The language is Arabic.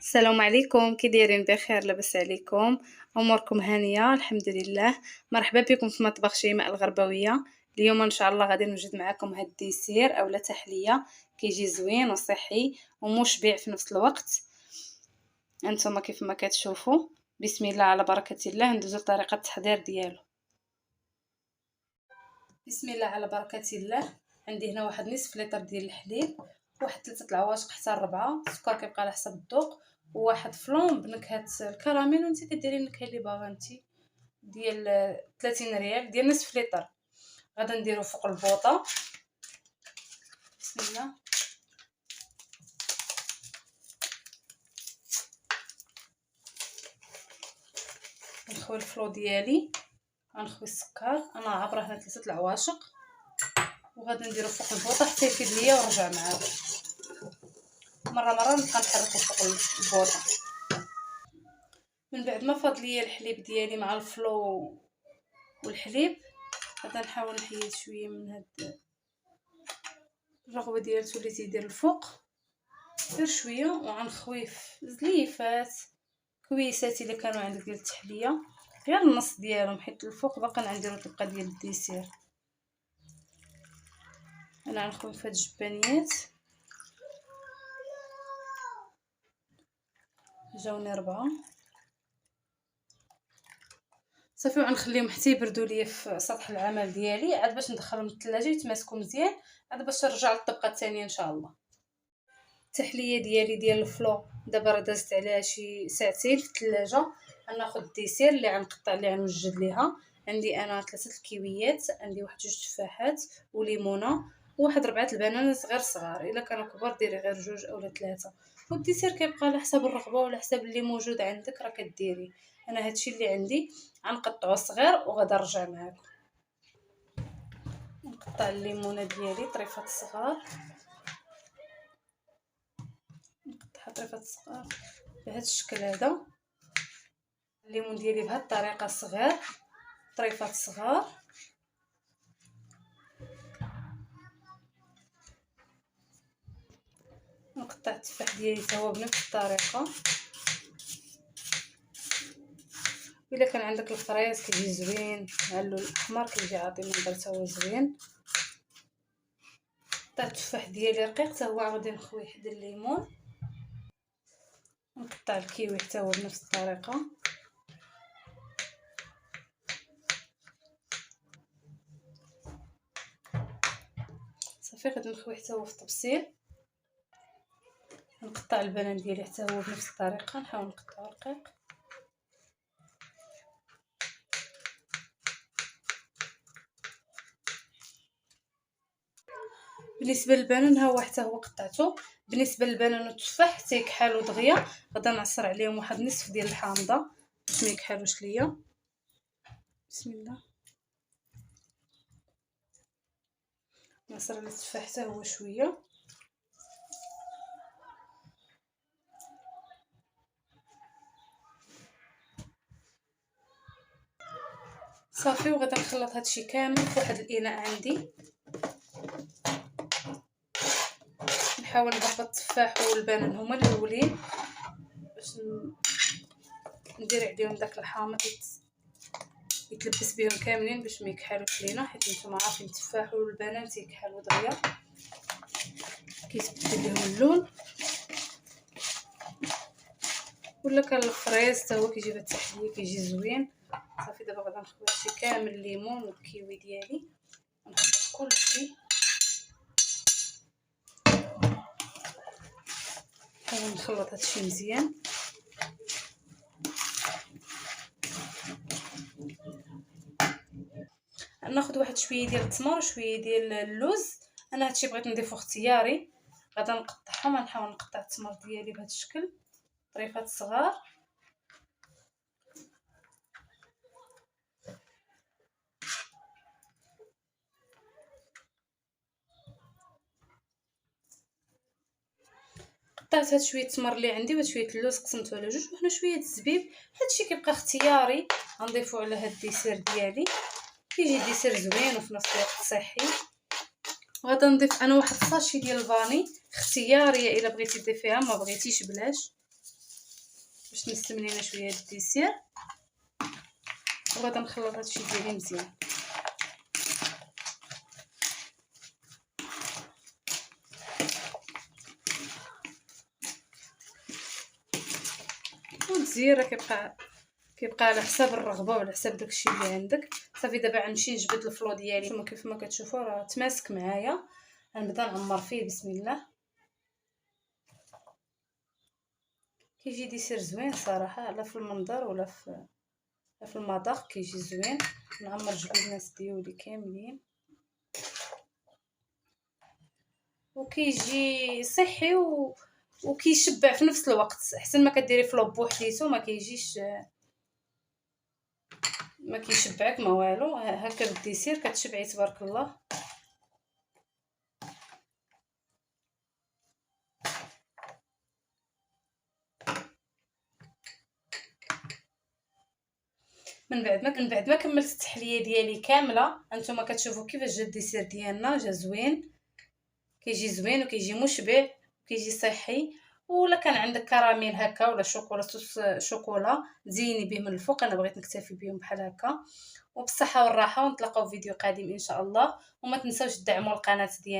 السلام عليكم، كي دايرين؟ بخير؟ لاباس عليكم؟ اموركم هانيه؟ الحمد لله. مرحبا بكم في مطبخ شيماء الغربويه. اليوم ان شاء الله غادي نوجد معكم هاد الديسير اولا تحليه كيجي زوين وصحي ومشبع في نفس الوقت. انتم كيف ما كتشوفوا، بسم الله على بركه الله. ندوزو لطريقه التحضير ديالو. بسم الله على بركه الله. عندي هنا واحد نصف لتر ديال الحليب، واحد 3 العواشق حتى 4، السكر كيبقى على حسب الذوق، وواحد فلون بنكهه الكراميل، وانت كديري النكهه اللي باغا انت ديال 30 ريال ديال نصف لتر. غادا نديرو فوق البوطه. بسم الله. نخوي الفلو ديالي، غنخوي السكر. انا عابره هنا 3 العواشق، وغادا نديرو فوق البوطه حتى يفيد ليا ونرجع معاكم مره نبقى نحركو فوق البوطه. من بعد ما فاض ليا الحليب ديالي مع الفلو والحليب، غادا نحاول نحيد شويه من هاد الرغوه ديالته اللي تيدير الفوق، غير شويه، وغنخويه في زليفات كويسات الا كانوا عندك ديال التحليه، غير النص ديالهم، حيت الفوق باقي غنديرو طبقه ديال الديسير. انا غنخوي في هاد الجبانيات، جاوني 4 صافي، وغنخليهم حتى يبردوا ليا في سطح العمل ديالي، عاد باش ندخلهم للثلاجه يتماسكوا مزيان، عاد باش نرجع للطبقه الثانيه ان شاء الله. التحليه ديالي ديال الفلو دابا راه دازت عليها شي ساعتين في الثلاجه. غناخذ الديسير اللي غنقطع، اللي غنوجد ليها. عندي انا 3 الكيويات، عندي واحد 2 تفاحات وليمونه، وواحد 4 البنان صغار. الا كانوا كبار ديري غير 2 اولا 3. والديسير كيبقى على حسب الرغبه وعلى حسب اللي موجود عندك راه كديري. انا هادشي اللي عندي، غنقطعو صغير وغادا نرجع معاكم. نقطع الليمونه ديالي طريفات صغار، نقطعها طريفات صغار بهذا الشكل هذا. الليمون ديالي بهذه الطريقه صغير، طريفات صغار. نقطع التفاح ديالي حتى هو بنفس الطريقه. الا كان عندك الفريز كيجي زوين مع اللون الاحمر، كيجي عاطي منظر حتى هو زوين. نقطع التفاح ديالي رقيق حتى هو، غادي نخويه حدا الليمون. نقطع الكيوي حتى هو بنفس الطريقه. صافي غادي نخويه حتى هو في الطبسيل. نقطع البنان ديالي حتى هو بنفس الطريقه، نحاول نقطعو رقيق. بالنسبه للبنان ها هو حتى هو قطعته. بالنسبه للبنان والتفاح حتى يكحلوا دغيا، غادا نعصر عليهم واحد نصف ديال الحامضه باش ما يكحلوش ليا. بسم الله. نعصر على التفاح حتى هو شويه. صافي، وغادا نخلط هادشي كامل في واحد الاناء عندي. نحاول نضرب التفاح والبنان هما الاولين باش ندير عليهم داك الحامض يتلبس بهم كاملين باش ما يكحلوش لينا، حيت نتوما عارفين التفاح والبنان تيكحلوا دغيا، كيتبدل لهم اللون. ولا كان الفريز حتى هو كيجي بالتحليه كيجي زوين. صافي دابا غادا نخوي هادشي كامل، الليمون والكيوي ديالي، نحط كلشي. نحاول نخلط هادشي مزيان. ناخذ واحد شويه ديال التمر وشويه ديال اللوز. انا هادشي بغيت نضيفو اختياري، غادا نقطعهم. غنحاول نقطع التمر ديالي بهذا الشكل طريفات صغار. قطعت هاد شويه التمر اللي عندي وهاد شويه اللوز، قسمته على جوج، وهنا شويه الزبيب. هادشي كيبقى اختياري، غنضيفو على هاد الديسير ديالي. كيجي ديسير زوين وفي نفس الوقت صحي. وغادا نضيف انا واحد الساشي ديال الفاني، اختياريه الا بغيتي تضيفيها، ما بغيتيش بلاش. باش نسم لينا شويه الديسير. وغادي نخلط هادشي ديالي مزيان. والتزيير راه كيبقى على حساب الرغبه وعلى حساب داكشي اللي عندك. صافي دابا غنمشي نجبد الفلو ديالي. نتوما كيف ما كتشوفوا راه تماسك معايا. غنبدا نعمر فيه بسم الله. كيجي ديسير زوين صراحه، لا في المنظر ولا في المذاق كيجي زوين. نعمر جوج الناس ديالي كاملين وكيجي صحي وكيشبع في نفس الوقت. احسن ما كديري فلوب بوحديتو ما كيجيش، ما كيشبعك ما والو. هكا بالديسير كتشبعي تبارك الله. من بعد ما كملت التحليه ديالي كامله، انتما كتشوفوا كيفاش جا الديسير ديالنا. جا زوين، كيجي زوين وكيجي مشبع وكيجي صحي. ولا كان عندك كراميل هكا ولا شوكولا، صوص شوكولا، زيني به من الفوق. انا بغيت نكتفي بهم بحال هكا. وبالصحه والراحه، ونتلاقاو في فيديو قادم ان شاء الله. وما تنساوش تدعموا القناه ديالنا.